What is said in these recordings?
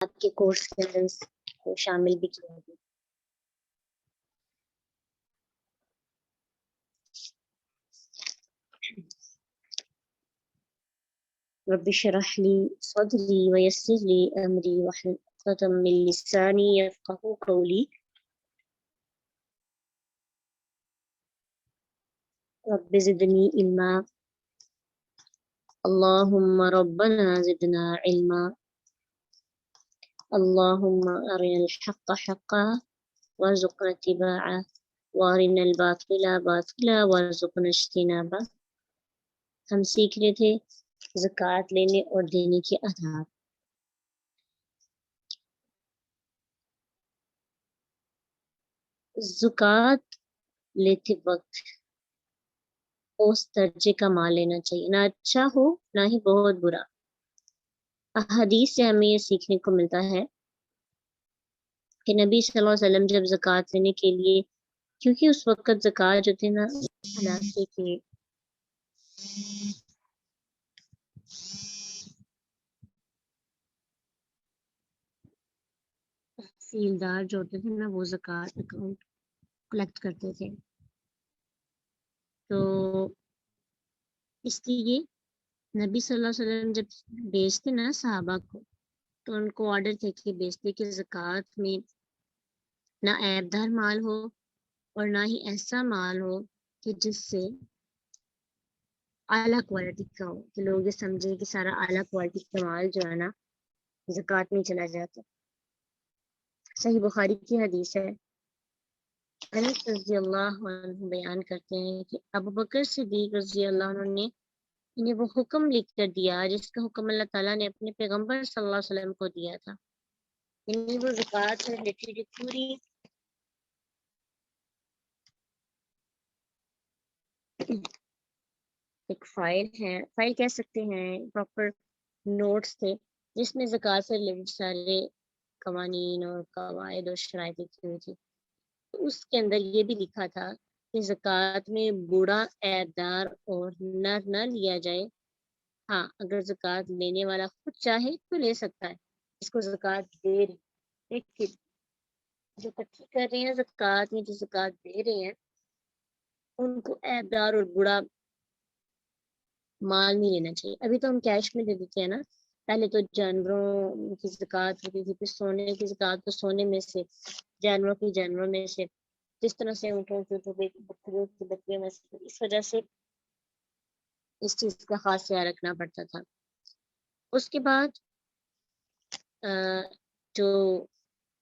آپ کے کورس کے اندر اس کو شامل بھی کیا گیا۔ رب اشرح لي صدري ويسر لي أمري واحلل عقدة من لساني يفقهوا قولي رب زدني علما اللهم ربنا زدنا علما اللهم أرنا الحق حقا وارزقنا اتباعه وارنا الباطل باطلا وارزقنا اجتنابه۔ ہم سیکھ رہے تھے زکوٰۃ لینے اور دینے کے آداب۔ زکوٰۃ لیتے وقت اس درجے کا مال لینا چاہیے، نہ اچھا ہو نہ ہی بہت برا۔ احادیث سے ہمیں یہ سیکھنے کو ملتا ہے کہ نبی صلی اللہ علیہ وسلم جب زکوٰۃ لینے کے لیے، کیونکہ اس وقت زکوٰۃ جو تھی نا علاقے کے تحصیلدار جو ہوتے تھے نا وہ زکوٰۃ اکاؤنٹ کلیکٹ کرتے تھے، تو اس لیے نبی صلی اللہ علیہ وسلم جب بیچتے نا صحابہ کو، تو ان کو آرڈر تھے کہ بیچتے کہ زکوٰۃ میں نہ عیب دار مال ہو اور نہ ہی ایسا مال ہو کہ جس سے اعلیٰ کوالٹی کا ہو، کہ لوگ یہ سمجھیں کہ سارا اعلیٰ کوالٹی کا مال جو ہے نا زکوٰۃ میں چلا جاتا۔ صحیح بخاری کی حدیث ہے، انس رضی اللہ عنہ بیان کرتے ہیں کہ ابو بکر صدیق رضی اللہ عنہ نے انہیں وہ حکم لکھ کر دیا جس کا حکم اللہ تعالیٰ نے اپنے پیغمبر صلی اللہ علیہ وسلم کو دیا تھا، یعنی وہ زکوٰۃ سے ریلیٹڈ پوری ایک فائل ہے، فائل کہہ سکتے ہیں، پراپر نوٹس تھے جس میں زکوٰۃ سے ریلیٹڈ سارے قوانین اور قواعد اور شرائط لکھی ہوئی تھی۔ تو اس کے اندر یہ بھی لکھا تھا کہ زکوٰۃ میں بوڑا عیب دار اور نر نہ لیا جائے، ہاں اگر زکوٰۃ لینے والا خود چاہے تو لے سکتا ہے، اس کو زکوٰۃ دے رہے، لیکن جو اکٹھی کر رہے ہیں زکوٰۃ میں، جو زکوٰۃ دے رہے ہیں ان کو عیب دار اور برا مال نہیں لینا چاہیے۔ ابھی تو ہم کیش میں دے دیتے ہیں نا، پہلے تو جانوروں کی زکوٰۃ ہوتی تھی، پھر سونے کی زکوٰۃ تو سونے میں سے، جانوروں کی جانوروں میں سے، جس طرح سے اونٹوں کی بکریوں کی بکریوں میں سے، اس وجہ سے اس چیز کا خاص خیال رکھنا پڑتا تھا۔ اس کے بعد جو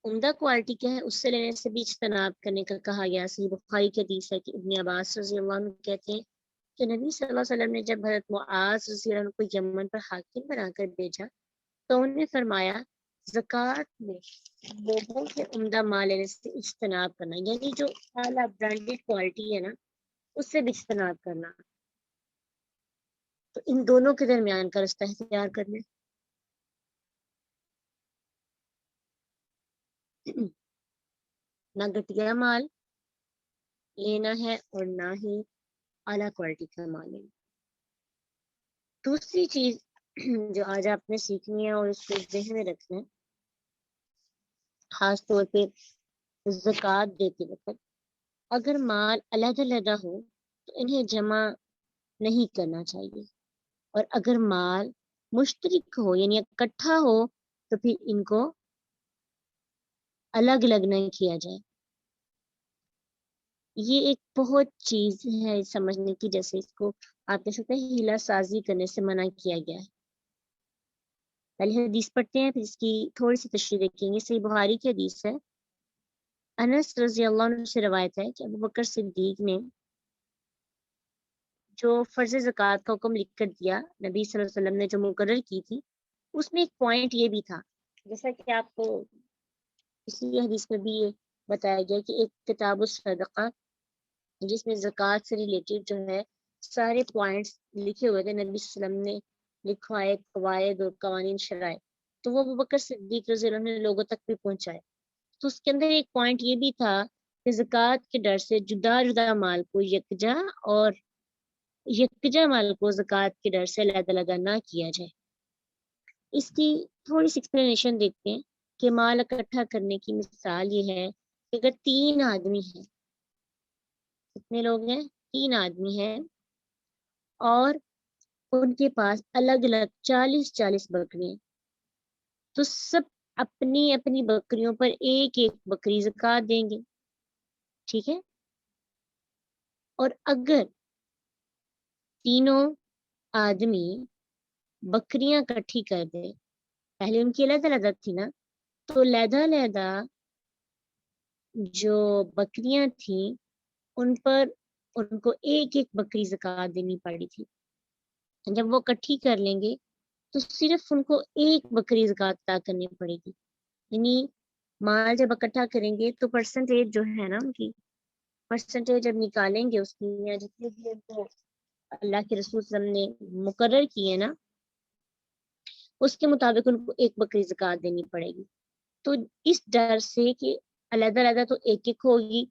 عمدہ کوالٹی کا ہے اس سے لینے سے بھی اجتناب کرنے کا کہا گیا۔ صحیح بخاری کی حدیث ہے کہ ابن عباس رضی اللہ عنہ کہتے ہیں کہ نبی صلی اللہ علیہ وسلم نے جب حضرت معاذ رضی اللہ عنہ کو یمن پر حاکم بنا کر بھیجا تو انہوں نے فرمایا زکوٰۃ میں لوگوں کے عمدہ مال لینے سے اجتناب کرنا، یعنی جو اعلیٰ برانڈیڈ کوالٹی ہے نا اس سے بھی اجتناب کرنا، تو ان دونوں کے درمیان کا رستہ اختیار کرنا۔ نہ گھٹیا مال لینا ہے اور نہ ہی اعلیٰ کوالٹی کا مال لینا۔ دوسری چیز جو آج آپ نے سیکھنی ہے اور اس کو ذہن میں رکھنا ہے، خاص طور پہ زکوٰۃ دیتے وقت اگر مال علیحدہ علیحدہ ہو تو انہیں جمع نہیں کرنا چاہیے، اور اگر مال مشترک ہو یعنی اکٹھا ہو تو پھر ان کو الگ الگ نہیں کیا جائے۔ یہ ایک بہت چیز ہے سمجھنے کی، جیسے اس کو آپ کہہ سکتے ہیں ہیلا سازی کرنے سے منع کیا گیا ہے۔ پہلے حدیث پڑھتے ہیں پھر اس کی تھوڑی سی تشریح دیکھیں گے۔ صحیح بخاری کی حدیث ہے، انس رضی اللہ عنہ سے روایت ہے کہ ابو بکر صدیق نے جو فرض زکوٰۃ کا حکم لکھ کر دیا نبی صلی اللہ علیہ وسلم نے جو مقرر کی تھی، اس میں ایک پوائنٹ یہ بھی تھا، جیسا کہ آپ کو اسی حدیث میں بھی یہ بتایا گیا کہ ایک کتاب الصدقہ جس میں زکوٰۃ سے ریلیٹڈ جو ہے سارے پوائنٹس لکھے ہوئے تھے، نبی صلی اللہ علیہ وسلم نے لکھوائے قواعد اور قوانین شرائع، تو وہ ابو بکر صدیق رضی اللہ عنہ نے لوگوں تک بھی پہنچائے۔ تو اس کے اندر ایک پوائنٹ یہ بھی تھا کہ زکوٰۃ کے ڈر سے جدا جدا مال کو یکجا اور یکجا مال کو زکوٰۃ کے ڈر سے علیحدہ علیحدہ نہ کیا جائے۔ اس کی تھوڑی سی ایکسپلینیشن دیکھتے ہیں کہ مال اکٹھا کرنے کی مثال یہ ہے کہ اگر 3 آدمی ہیں، کتنے لوگ ہیں؟ 3 آدمی ہیں اور ان کے پاس الگ الگ 40 بکریاں، تو سب اپنی اپنی بکریوں پر ایک ایک بکری زکوٰۃ دیں گے، ٹھیک ہے؟ اور اگر تینوں آدمی بکریاں اکٹھی کر دیں، پہلے ان کی علیحدہ علیحدہ تھی نا، تو علیحدہ علیحدہ جو بکریاں تھیں ان پر ان کو ایک ایک بکری زکوٰۃ دینی پڑی تھی۔ جب وہ اکٹھی کر لیں گے تو صرف ان کو ایک بکری زکوٰۃ ادا کرنی پڑے گی، یعنی مال جب اکٹھا کریں گے تو پرسنٹیج جو ہے نا، ان کی پرسنٹیج جب نکالیں گے اس کی، یا جتنے بھی ان کو اللہ کے رسول صلی اللہ علیہ وسلم نے مقرر کیے نا، اس کے مطابق ان کو ایک بکری زکوٰۃ دینی پڑے گی۔ تو اس ڈر سے کہ علیحدہ علیحدہ تو ایک ایک ہوگی،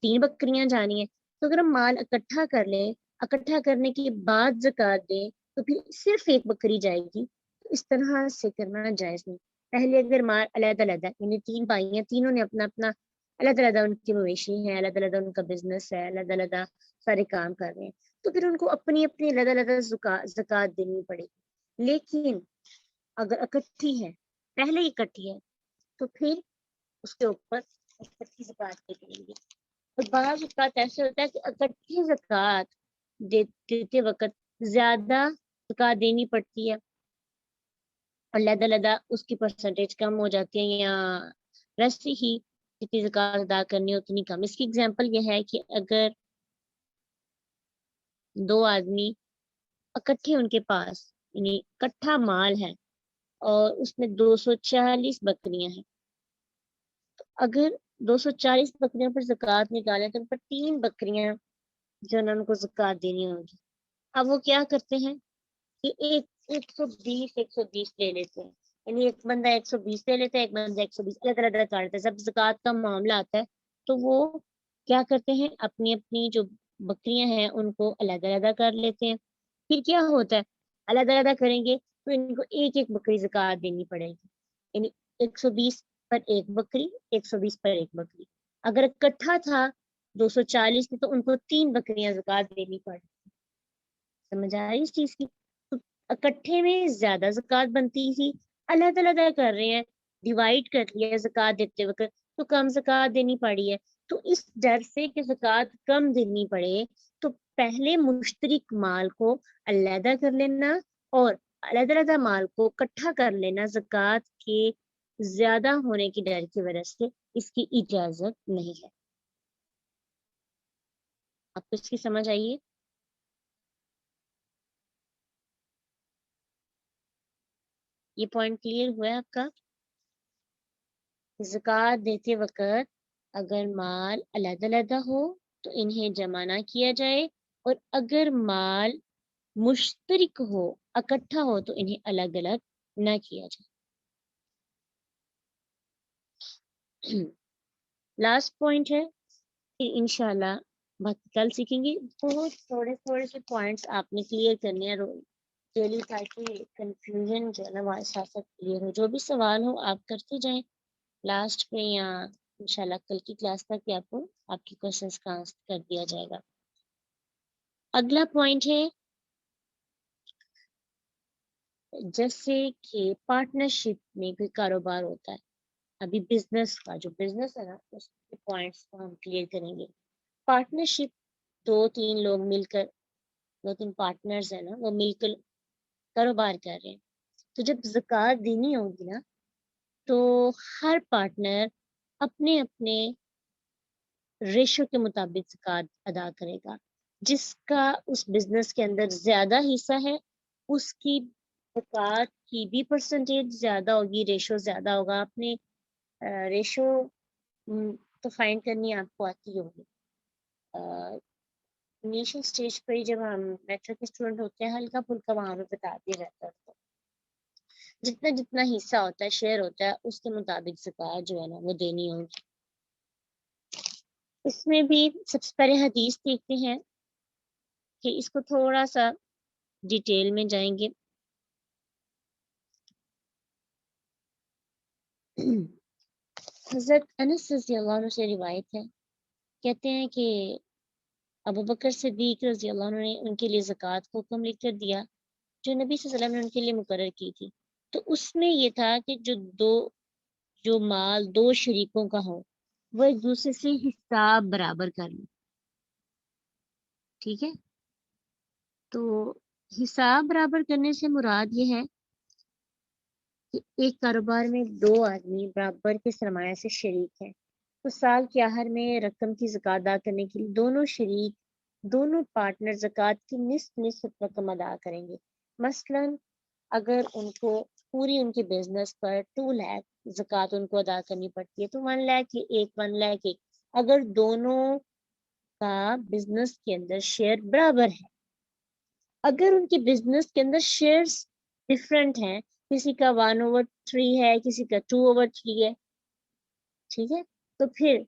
3 بکریاں جانی ہیں، تو اگر ہم مال اکٹھا کر لیں، اکٹھا کرنے کے بعد زکوٰۃ دیں تو پھر صرف ایک بکری جائے گی۔ تو اس طرح سے کرنا جائز نہیں۔ پہلے اگر مال علیحدہ علیحدہ، یعنی 3 بھائی ہیں، تینوں نے اپنا اپنا علیحدہ علیحدہ ان کی مویشی ہیں، علیحدہ علیحدہ ان کا بزنس ہے، علیحدہ علیحدہ سارے کام کر رہے ہیں، تو پھر ان کو اپنی اپنی علیحدہ علیحدہ زکوٰۃ دینی پڑے گی۔ لیکن اگر اکٹھی ہے، پہلے ہی اکٹھی ہے، تو پھر اس کے اوپر اکٹھی زکوٰۃ دے دیں گے۔ اور بعض اوقات ایسے ہوتا ہے کہ اکٹھی زکوٰۃ دیتے وقت زیادہ زکوٰۃ دینی پڑتی ہے اور علیحدہ علیحدہ اس کی پرسنٹیج کم ہو جاتی ہے، یا ویسے ہی جتنی زکوٰۃ ادا کرنی ہے اتنی کم۔ اس کی اگزامپل یہ ہے کہ اگر 2 آدمی اکٹھے ان کے پاس یعنی اکٹھا مال ہے اور اس میں 240 بکریاں ہیں، تو اگر 240 بکریوں پر زکوٰۃ نکالیں تو ان پر 3 بکریاں جو ان کو زکوٰۃ دینی ہوگی۔ اب وہ کیا کرتے ہیں کہ 120 لے لیتے ہیں، یعنی ایک بندہ 120 لے لیتا ہے، ایک بندہ 120، الگ الگ کاٹتے ہیں۔ جب زکوٰۃ کا معاملہ آتا ہے تو وہ کیا کرتے ہیں، اپنی اپنی جو بکریاں ہیں ان کو علیحدہ علیحدہ کر لیتے ہیں۔ پھر کیا ہوتا ہے، علیحدہ علیحدہ کریں گے تو ان کو ایک ایک بکری زکوٰۃ دینی پڑے گی، یعنی 120 پر ایک بکری، 120 پر ایک بکری۔ اگر اکٹھا تھا 240 میں تو ان کو 3 بکریاں زکوٰۃ دینی پڑی۔ سمجھ آئی اس چیز کی؟ تو اکٹھے میں زیادہ زکوٰۃ بنتی تھی، علیحدہ علیحدہ کر رہے ہیں، ڈیوائڈ کر لیا زکوٰۃ دیتے وقت تو کم زکوٰۃ دینی پڑی ہے۔ تو اس ڈر سے کہ زکوٰۃ کم دینی پڑے تو پہلے مشترک مال کو علیحدہ کر لینا اور علیحدہ علیحدہ مال کو اکٹھا کر لینا زکوٰۃ کے زیادہ ہونے کی ڈر کی وجہ سے اس کی اجازت نہیں ہے۔ آپ کو اس کی سمجھ آئیے؟ یہ پوائنٹ کلیئر ہوا ہے آپ کا؟ زکوٰۃ دیتے وقت اگر مال علیحدہ علیحدہ ہو تو انہیں جمع نہ کیا جائے، اور اگر مال مشترک ہو، اکٹھا ہو، تو انہیں الگ الگ نہ کیا جائے۔ لاسٹ پوائنٹ ہے، پھر انشاءاللہ باقی کل سیکھیں گے۔ تھوڑے سے پوائنٹس آپ نے کلیئر کرنے ہیں ڈیلی، تاکہ کنفیوژن جو ہے نا ہمارے ساتھ ساتھ کلیئر ہو۔ جو بھی سوال ہو آپ کرتے جائیں لاسٹ میں، یا انشاءاللہ کل کی کلاس تک بھی آپ کو آپ کی کوشچنس کا آنسر کر دیا جائے گا۔ اگلا پوائنٹ ہے جیسے کہ پارٹنرشپ میں کوئی کاروبار ہوتا ہے، ابھی بزنس کا جو بزنس ہے نا اس کے پوائنٹس کو ہم کلیئر کریں گے۔ پارٹنرشپ 2-3 لوگ مل کر، 2-3 پارٹنرز ہیں نا، وہ مل کر کاروبار کر رہے ہیں، تو جب زکوٰۃ دینی ہوگی نا تو ہر پارٹنر اپنے اپنے ریشو کے مطابق زکوٰۃ ادا کرے گا۔ جس کا اس بزنس کے اندر زیادہ حصہ ہے اس کی زکوٰۃ کی بھی پرسنٹیج زیادہ ہوگی، ریشو زیادہ ہوگا۔ اپنے ریشو تو فائنڈ کرنی آپ کو آتی ہوگی، انیشل اسٹیج پر جب ہم میٹرک کے اسٹوڈنٹ ہوتے ہیں ہلکا پھلکا وہاں پہ بتا دیا جاتا ہے، جتنا جتنا حصہ ہوتا ہے، شیئر ہوتا ہے، اس کے مطابق زکوٰۃ جو ہے نا وہ دینی ہوگی۔ اس میں بھی سب سے پہلے حدیث دیکھتے ہیں کہ اس کو تھوڑا سا ڈیٹیل میں جائیں گے۔ حضرت انس رضی اللہ عنہ سے روایت ہے، کہتے ہیں کہ ابو بکر صدیق رضی اللہ عنہ نے ان کے لیے زکوٰۃ کو حکم لکھ کر دیا جو نبی صلی اللہ علیہ وسلم نے ان کے لیے مقرر کی تھی۔ تو اس میں یہ تھا کہ جو مال دو شریکوں کا ہو وہ ایک دوسرے سے حساب برابر کر لیں، ٹھیک ہے۔ تو حساب برابر کرنے سے مراد یہ ہے کہ ایک کاروبار میں دو آدمی برابر کے سرمایہ سے شریک ہیں، تو سال کے آخر میں رقم کی زکوٰۃ ادا کرنے کے لیے دونوں پارٹنر زکوٰۃ کی نصف رقم ادا کریں گے۔ مثلا اگر ان کو پوری ان کے بزنس پر 2 لاکھ زکوٰۃ ان کو ادا کرنی پڑتی ہے تو 1 لاکھ ایک اگر دونوں کا بزنس کے اندر شیئر برابر ہے۔ اگر ان کے بزنس کے اندر شیئرز ڈفرینٹ ہیں، کسی کا 1/3 ہے، کسی کا 2/3 ہے، ٹھیک ہے، تو پھر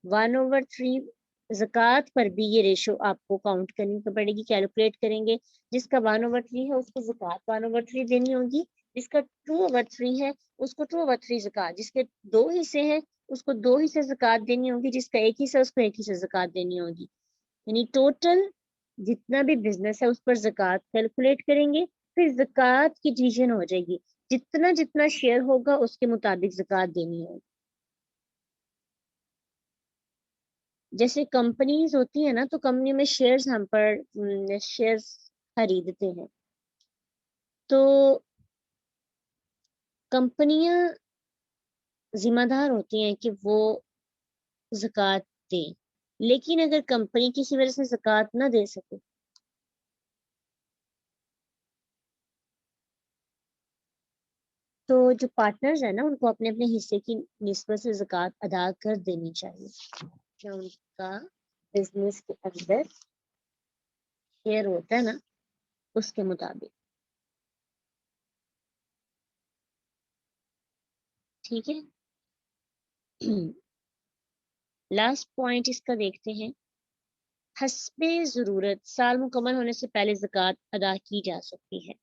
1/3 زکوٰۃ پر بھی یہ ریشو آپ کو کاؤنٹ کرنی پڑے گی، کیلکولیٹ کریں گے۔ جس کا 1/3 ہے اس کو زکوٰۃ 1/3 دینی ہوگی، جس کا 2/3 ہے اس کو 2/3 زکوٰۃ، جس کے 2 حصے ہیں اس کو 2 حصے زکوٰۃ دینی ہوگی، جس کا 1 حصہ اس کو 1 حصہ زکوٰۃ دینی ہوگی۔ یعنی ٹوٹل جتنا بھی بزنس ہے اس پر زکوٰۃ کیلکولیٹ کریں گے، پھر زکوٰۃ کی ڈویژن ہو جائے گی، جتنا شیئر ہوگا اس کے مطابق زکوٰۃ دینی ہوگی۔ جیسے کمپنیز ہوتی ہیں نا، تو کمپنی میں شیئرز ہم پر شیئرز خریدتے ہیں، تو کمپنیاں ذمہ دار ہوتی ہیں کہ وہ زکوٰۃ دیں، لیکن اگر کمپنی کسی وجہ سے زکوٰۃ نہ دے سکے تو جو پارٹنرز ہیں نا ان کو اپنے اپنے حصے کی نسبت سے زکوٰۃ ادا کر دینی چاہیے، جو ان کا بزنس کے اندر شیئر ہوتا ہے نا اس کے مطابق، ٹھیک ہے۔ لاسٹ پوائنٹ اس کا دیکھتے ہیں، حسب ضرورت سال مکمل ہونے سے پہلے زکوٰۃ ادا کی جا سکتی ہے۔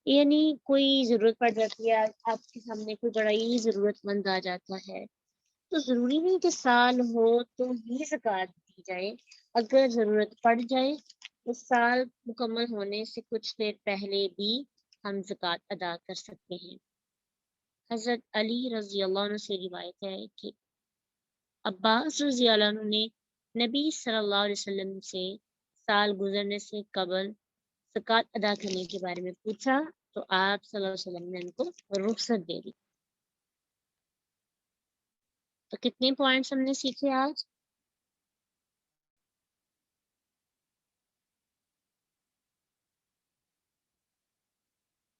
یعنی کوئی ضرورت پڑ جاتی ہے، آپ کے سامنے کوئی بڑا ہی ضرورت مند آ جاتا ہے، تو ضروری نہیں کہ سال ہو تو ہی زکوٰۃ دی جائے، اگر ضرورت پڑ جائے تو سال مکمل ہونے سے کچھ دیر پہلے بھی ہم زکوٰۃ ادا کر سکتے ہیں۔ حضرت علی رضی اللہ عنہ سے روایت ہے کہ عباس رضی اللہ عنہ نے نبی صلی اللہ علیہ وسلم سے سال گزرنے سے قبل زکوٰۃ ادا کرنے کے بارے میں پوچھا تو آپ صلی اللہ علیہ وسلم نے ان کو رخصت دے دی۔ تو کتنے پوائنٹس ہم نے سیکھے آج؟